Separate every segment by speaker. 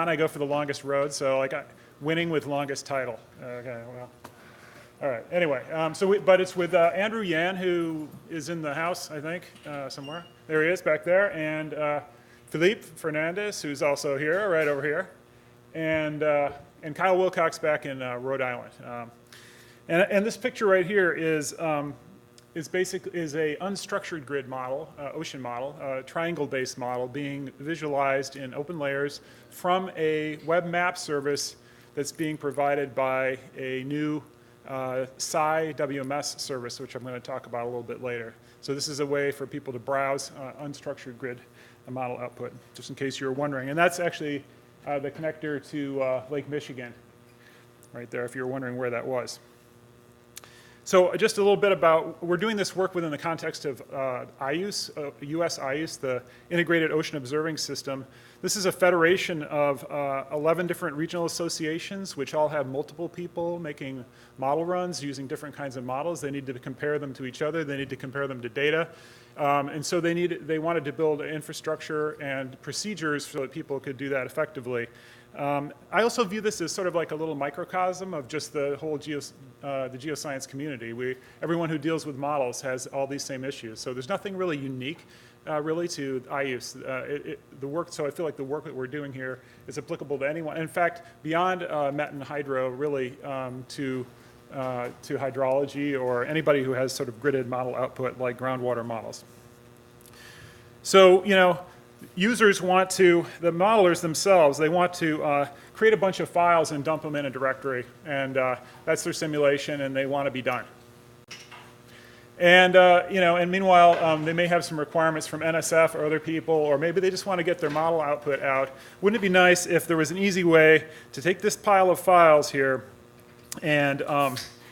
Speaker 1: I go for the longest road, so like winning with longest title. Okay, well, all right. Anyway, but it's with Andrew Yan, who is in the house, I think, somewhere. There he is back there, and Philippe Fernandez, who's also here, right over here, and Kyle Wilcox back in Rhode Island. And this picture right here is a unstructured grid model, ocean model, triangle-based model being visualized in open layers from a web map service that's being provided by a new SciPy WMS service, which I'm going to talk about a little bit later. So this is a way for people to browse unstructured grid model output, just in case you were wondering. And that's actually the connector to Lake Michigan, right there, if you were wondering where that was. So just a little bit about, we're doing this work within the context of IDOS, US IDOS, the Integrated Ocean Observing System. This is a federation of 11 different regional associations, which all have multiple people making model runs using different kinds of models. They need to compare them to each other. They need to compare them to data. And so they wanted to build infrastructure and procedures so that people could do that effectively. I also view this as sort of like a little microcosm of just the whole the geoscience community. Everyone who deals with models has all these same issues. So there's nothing really unique, really, to IDOS. So I feel like the work that we're doing here is applicable to anyone. In fact, beyond Met and Hydro, really, to hydrology or anybody who has sort of gridded model output like groundwater models. So, users want to, the modelers themselves, they want to create a bunch of files and dump them in a directory, and that's their simulation, and they want to be done. And and meanwhile, they may have some requirements from NSF or other people, or maybe they just want to get their model output out. Wouldn't it be nice if there was an easy way to take this pile of files here and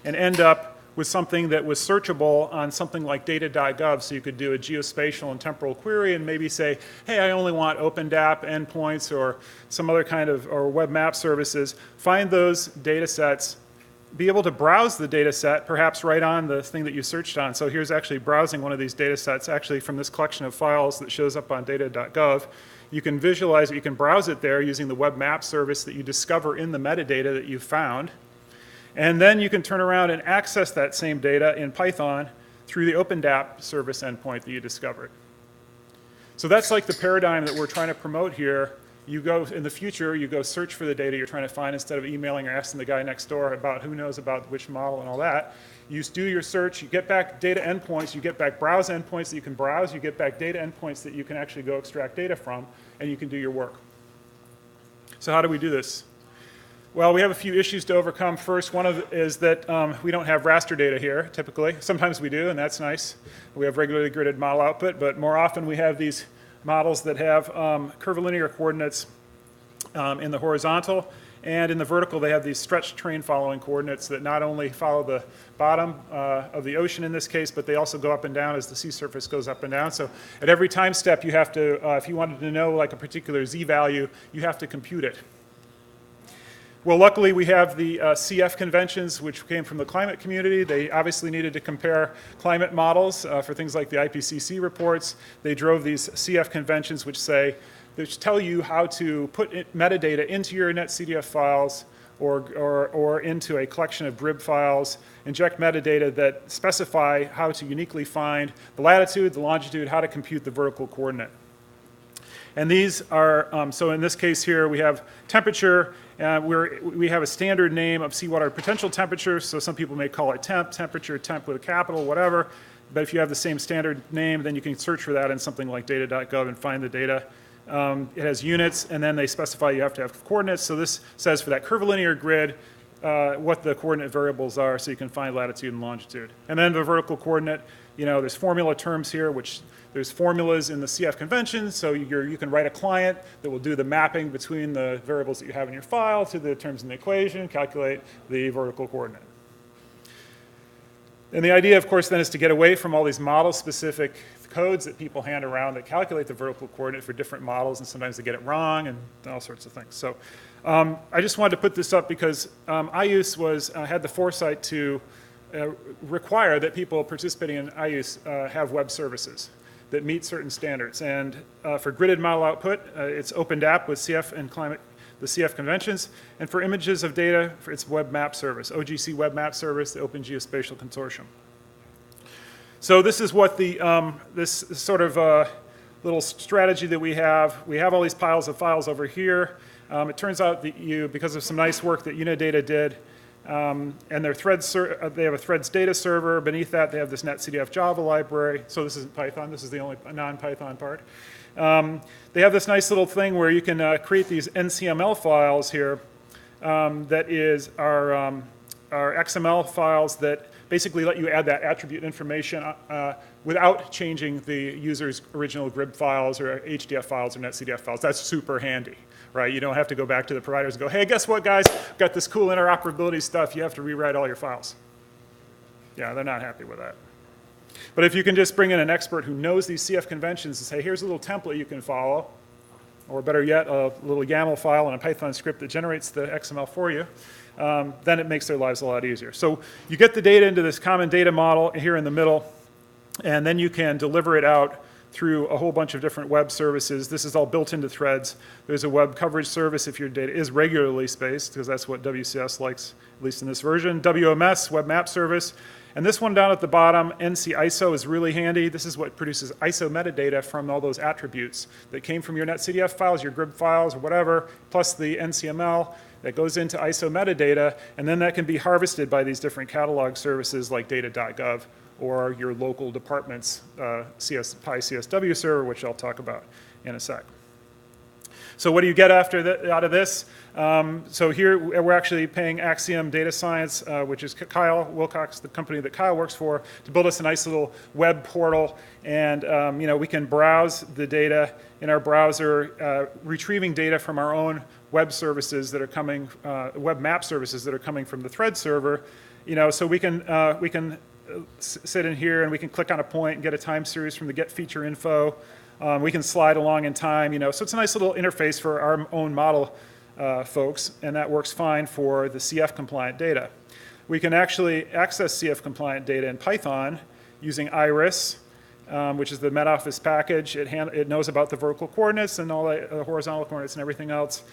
Speaker 1: end up with something that was searchable on something like data.gov, so you could do a geospatial and temporal query and maybe say, hey, I only want OpenDAP endpoints or some other kind of, or web map services. Find those data sets, be able to browse the data set, perhaps right on the thing that you searched on. So here's actually browsing one of these data sets, actually from this collection of files that shows up on data.gov. You can visualize it, you can browse it there using the web map service that you discover in the metadata that you found. And then you can turn around and access that same data in Python through the OpenDAP service endpoint that you discovered. So that's like the paradigm that we're trying to promote here. You go, in the future, you go search for the data you're trying to find instead of emailing or asking the guy next door about who knows about which model and all that. You do your search, you get back data endpoints, you get back browse endpoints that you can browse, you get back data endpoints that you can actually go extract data from, and you can do your work. So how do we do this? Well, we have a few issues to overcome. First, one of is that we don't have raster data here, typically. Sometimes we do, and that's nice. We have regularly gridded model output, but more often we have these models that have curvilinear coordinates in the horizontal, and in the vertical they have these stretched train following coordinates that not only follow the bottom of the ocean in this case, but they also go up and down as the sea surface goes up and down. So at every time step you have to, if you wanted to know like a particular z value, you have to compute it. Well, luckily we have the CF conventions, which came from the climate community. They obviously needed to compare climate models for things like the IPCC reports. They drove these CF conventions, which tell you how to put metadata into your netcdf files or into a collection of DRIB files, inject metadata that specify how to uniquely find the latitude, the longitude, how to compute the vertical coordinate. And these are, so in this case here, we have temperature. We have a standard name of seawater potential temperature, so some people may call it temperature, temp with a capital, whatever. But if you have the same standard name, then you can search for that in something like data.gov and find the data. It has units, and then they specify you have to have coordinates. So this says for that curvilinear grid, what the coordinate variables are, so you can find latitude and longitude. And then the vertical coordinate, there's formula terms here, which there's formulas in the CF convention, so you can write a client that will do the mapping between the variables that you have in your file to the terms in the equation, calculate the vertical coordinate. And the idea, of course, then is to get away from all these model-specific codes that people hand around that calculate the vertical coordinate for different models, and sometimes they get it wrong and all sorts of things. So I just wanted to put this up because IDOS had the foresight to require that people participating in IDOS have web services that meet certain standards. And for gridded model output, it's OpenDAP with CF and climate the CF conventions. And for images of data, it's Web Map Service, OGC Web Map Service, the Open Geospatial Consortium. So this is what this sort of little strategy that we have. We have all these piles of files over here. It turns out that because of some nice work that Unidata did, and their threads, they have a threads data server. Beneath that, they have this netcdf Java library. So this isn't Python. This is the only non-Python part. They have this nice little thing where you can create these NCML files here that is our XML files that basically let you add that attribute information without changing the user's original grid files or HDF files or netcdf files. That's super handy, right? You don't have to go back to the providers and go, hey, guess what, guys? I've got this cool interoperability stuff. You have to rewrite all your files. Yeah, they're not happy with that. But if you can just bring in an expert who knows these CF conventions and say, here's a little template you can follow, or better yet, a little YAML file and a Python script that generates the XML for you, then it makes their lives a lot easier. So you get the data into this common data model here in the middle, and then you can deliver it out through a whole bunch of different web services. This is all built into threads. There's a web coverage service if your data is regularly spaced, because that's what WCS likes, at least in this version. WMS, Web Map Service. And this one down at the bottom, NC ISO, is really handy. This is what produces ISO metadata from all those attributes that came from your netcdf files, your grid files, or whatever, plus the NCML that goes into ISO metadata, and then that can be harvested by these different catalog services like data.gov or your local department's SciPy CSW server, which I'll talk about in a sec. So what do you get out of this? So here we're actually paying Axiom Data Science, which is Kyle Wilcox, the company that Kyle works for, to build us a nice little web portal. And we can browse the data in our browser, retrieving data from our own web services that are coming, web map services that are coming from the thread server. So we can sit in here and we can click on a point and get a time series from the get feature info. We can slide along in time, so it's a nice little interface for our own model folks, and that works fine for the CF compliant data. We can actually access CF compliant data in Python using IRIS, which is the Met Office package. It knows about the vertical coordinates and all the horizontal coordinates and everything else.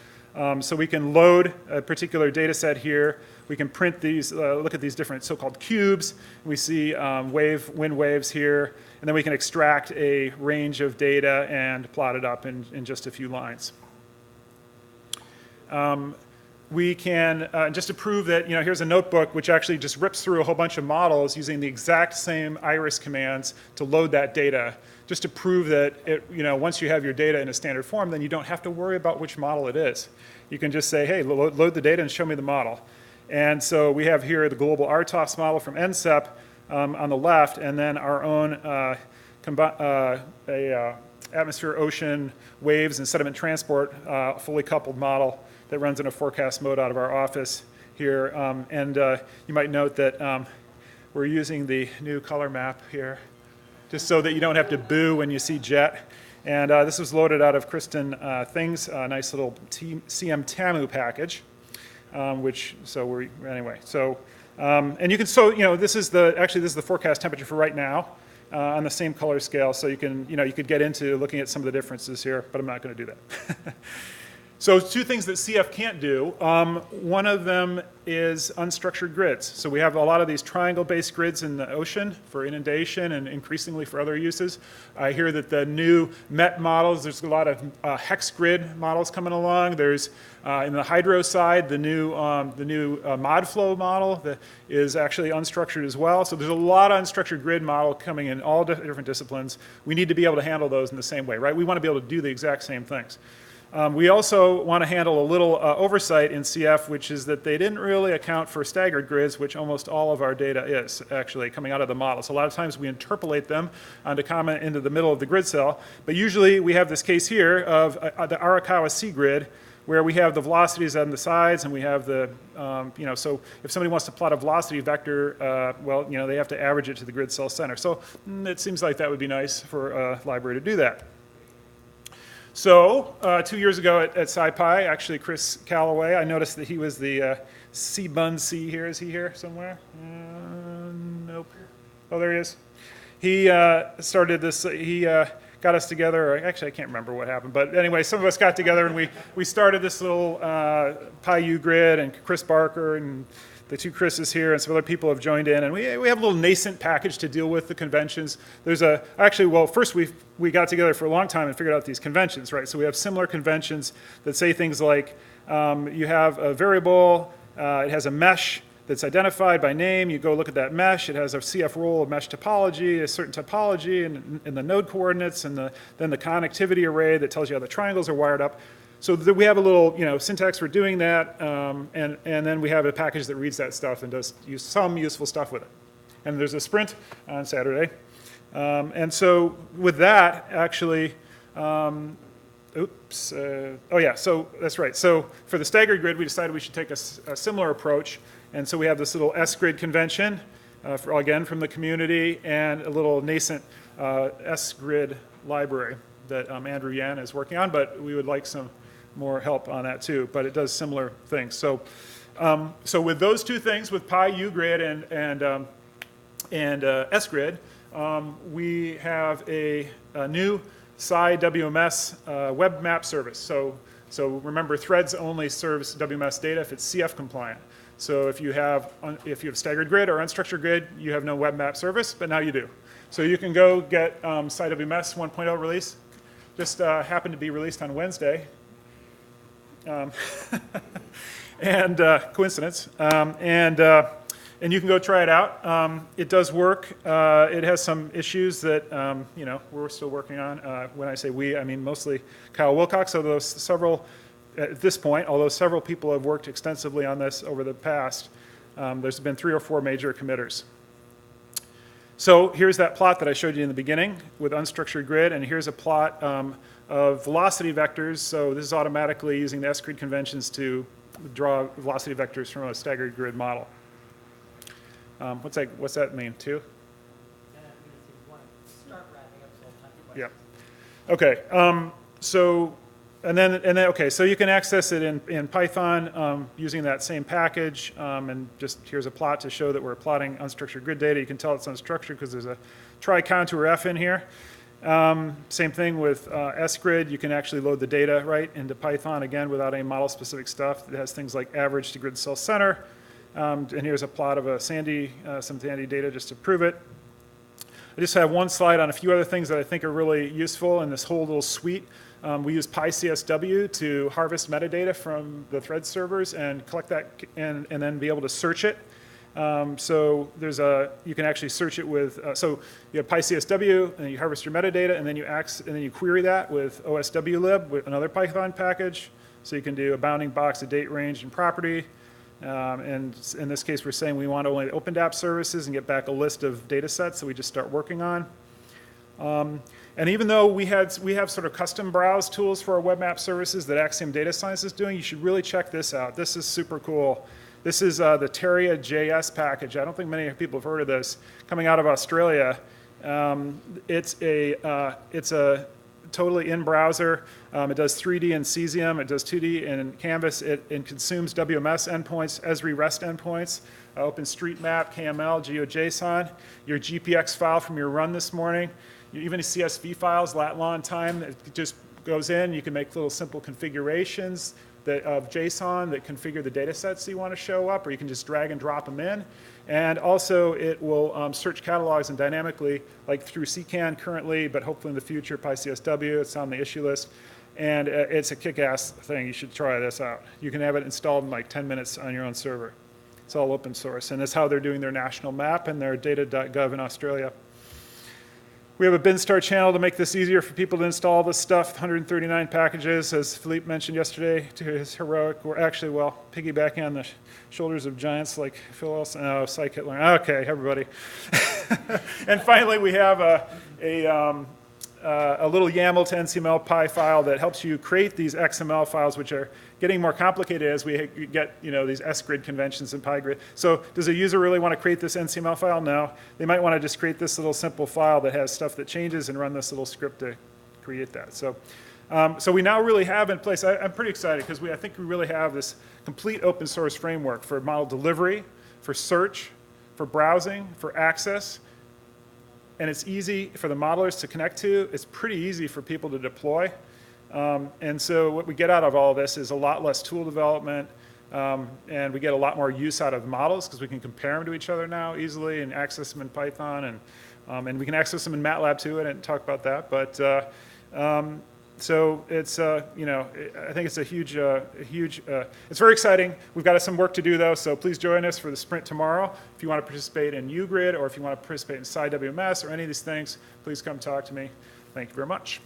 Speaker 1: So we can load a particular data set here. We can print these, look at these different so-called cubes. We see wind waves here. And then we can extract a range of data and plot it up in just a few lines. We can, just to prove that, here's a notebook which actually just rips through a whole bunch of models using the exact same IRIS commands to load that data, just to prove that once you have your data in a standard form, then you don't have to worry about which model it is. You can just say, hey, load the data and show me the model. And so we have here the global RTOS model from NCEP on the left, and then our own atmosphere, ocean, waves, and sediment transport fully coupled model that runs in a forecast mode out of our office here. You might note that we're using the new color map here, just so that you don't have to boo when you see jet. And this was loaded out of Kristen Thing's nice little CM TAMU package, and you can, this is the forecast temperature for right now on the same color scale. So you can, you could get into looking at some of the differences here, but I'm not going to do that. So two things that CF can't do. One of them is unstructured grids. So we have a lot of these triangle-based grids in the ocean for inundation and increasingly for other uses. I hear that the new MET models, there's a lot of hex grid models coming along. There's, in the hydro side, the new ModFlow model that is actually unstructured as well. So there's a lot of unstructured grid model coming in all different disciplines. We need to be able to handle those in the same way, right? We want to be able to do the exact same things. We also want to handle a little oversight in CF, which is that they didn't really account for staggered grids, which almost all of our data is actually coming out of the model. So a lot of times we interpolate them into the middle of the grid cell. But usually we have this case here of the Arakawa Sea grid, where we have the velocities on the sides, and we have the, so if somebody wants to plot a velocity vector, they have to average it to the grid cell center. So it seems like that would be nice for a library to do that. So 2 years ago at SciPy, actually Chris Calloway, I noticed that he was the C-Bun C here. Is he here somewhere? Nope. Oh, there he is. He started this, he got us together. Or actually, I can't remember what happened. But anyway, some of us got together and we started this little PyU grid, and Chris Barker and the two Chris's here and some other people have joined in. And we have a little nascent package to deal with the conventions. There's first we got together for a long time and figured out these conventions, right? So we have similar conventions that say things like you have a variable, it has a mesh that's identified by name. You go look at that mesh. It has a CF rule of mesh topology, a certain topology, and the node coordinates, and then the connectivity array that tells you how the triangles are wired up. So we have a little syntax for doing that, and then we have a package that reads that stuff and does some useful stuff with it. And there's a sprint on Saturday. And so with that, actually, so that's right. So for the staggered grid, we decided we should take a similar approach. And so we have this little S-grid convention, again, from the community, and a little nascent S-grid library that Andrew Yan is working on, but we would like some more help on that too, but it does similar things. So with those two things, with PyU grid and S-grid, we have a new SciWMS web map service. So remember, threads only serves WMS data if it's CF compliant. So if you have staggered grid or unstructured grid, you have no web map service, but now you do. So you can go get SciWMS 1.0 release. Just happened to be released on Wednesday. And coincidence. And you can go try it out. It does work. It has some issues that we're still working on. When I say we, I mean mostly Kyle Wilcox, although several people have worked extensively on this over the past. There's been 3 or 4 major committers. So here's that plot that I showed you in the beginning with unstructured grid, and here's a plot of velocity vectors. So this is automatically using the S-grid conventions to draw velocity vectors from a staggered grid model. What's that mean, 2?
Speaker 2: Start wrapping up some time
Speaker 1: Yeah. Okay. So you can access it in Python using that same package, and just here's a plot to show that we're plotting unstructured grid data. You can tell it's unstructured because there's a tri-contour F in here. Same thing with S-grid. You can actually load the data right into Python, again, without any model-specific stuff. It has things like average to grid cell center. And here's a plot of some Sandy data just to prove it. I just have one slide on a few other things that I think are really useful in this whole little suite. We use PyCSW to harvest metadata from the thread servers and collect that and then be able to search it. So you can actually search it with, so you have PyCSW, and you harvest your metadata, and then you query that with OSWlib, with another Python package. So you can do a bounding box, a date range, and property. And in this case, we're saying we want only the OpenDAP services and get back a list of data sets that we just start working on. And even though we have sort of custom browse tools for our web map services that Axiom Data Science is doing, you should really check this out. This is super cool. This is the Terria.js package. I don't think many people have heard of this. Coming out of Australia, it's a totally in browser. It does 3D in Cesium. It does 2D in Canvas. It consumes WMS endpoints, Esri REST endpoints, OpenStreetMap, KML, GeoJSON, your GPX file from your run this morning, even CSV files, lat long time. It just goes in. You can make little simple configurations of JSON that configure the data sets you want to show up, or you can just drag and drop them in. And also, it will search catalogs and dynamically, like through CCAN currently, but hopefully in the future, PyCSW. It's on the issue list. And it's a kick-ass thing. You should try this out. You can have it installed in like 10 minutes on your own server. It's all open source. And that's how they're doing their national map and their data.gov in Australia. We have a BinStar channel to make this easier for people to install this stuff. 139 packages, as Philippe mentioned yesterday, to his heroic, or actually, well, piggybacking on the shoulders of giants like Phil Olsen. Oh, scikit-learn. Okay, everybody. And finally, we have a little YAML to NCML file that helps you create these XML files, which are getting more complicated as we get these S-grid conventions and PyGrid. So does a user really want to create this NCML file? No. They might want to just create this little simple file that has stuff that changes and run this little script to create that. So we now really have in place, I'm pretty excited because I think we really have this complete open source framework for model delivery, for search, for browsing, for access, and it's easy for the modelers to connect to. It's pretty easy for people to deploy. And so what we get out of all of this is a lot less tool development, and we get a lot more use out of models because we can compare them to each other now easily and access them in Python, and we can access them in MATLAB too. I didn't talk about that, but so it's you know, I think it's a huge, it's very exciting. We've got some work to do though, so please join us for the sprint tomorrow. If you want to participate in UGrid or if you want to participate in SciWMS or any of these things, please come talk to me. Thank you very much.